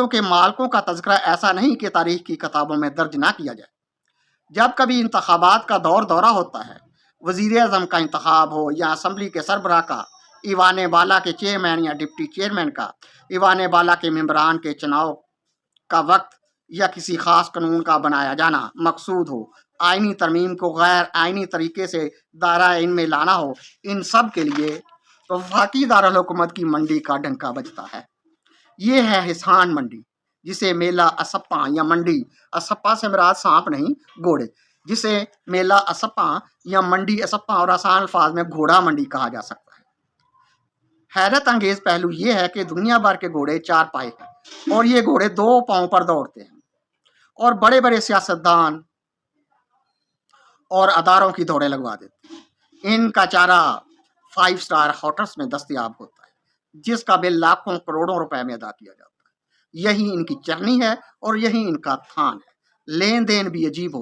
کے مالکوں کا تذکرہ ایسا نہیں کہ تاریخ کی کتابوں میں درج نہ کیا جائے۔ جب کبھی انتخابات کا دورہ ہوتا ہے، وزیر اعظم کا انتخاب ہو یا اسمبلی کے سربراہ کا، ایوان بالا کے چیئرمین یا ڈپٹی چیئرمین کا، ایوان بالا کے ممبران کے چناؤ کا وقت یا کسی خاص قانون کا بنایا جانا مقصود ہو، آئینی ترمیم کو غیر آئینی طریقے سے دائرہ علم میں لانا ہو، ان سب کے لیے وفاقی دارالحکومت کی منڈی کا ڈنکا بجتا ہے۔ یہ ہے حسان منڈی، جسے میلہ اسپاں یا منڈی، اسپاں سے مراد سانپ نہیں گھوڑے، جسے میلہ اسپاں یا منڈی اسپاں اور آسان الفاظ میں گھوڑا منڈی کہا جا سکتا ہے۔ حیرت انگیز پہلو یہ ہے کہ دنیا بھر کے گھوڑے 4 پائے ہیں، اور یہ گھوڑے 2 پاؤں پر دوڑتے ہیں، اور بڑے بڑے سیاستدان اور اداروں کی دوڑیں لگوا دیتے ہیں۔ ان کا چارہ 5 اسٹار ہوٹلز میں دستیاب ہوتا ہے، جس کا بل لاکھوں کروڑوں روپے میں ادا کیا جاتا ہے۔ یہی ان کی چرنی ہے اور یہی ان کا تھان ہے۔ لین دین بھی عجیب ہوتا ہے۔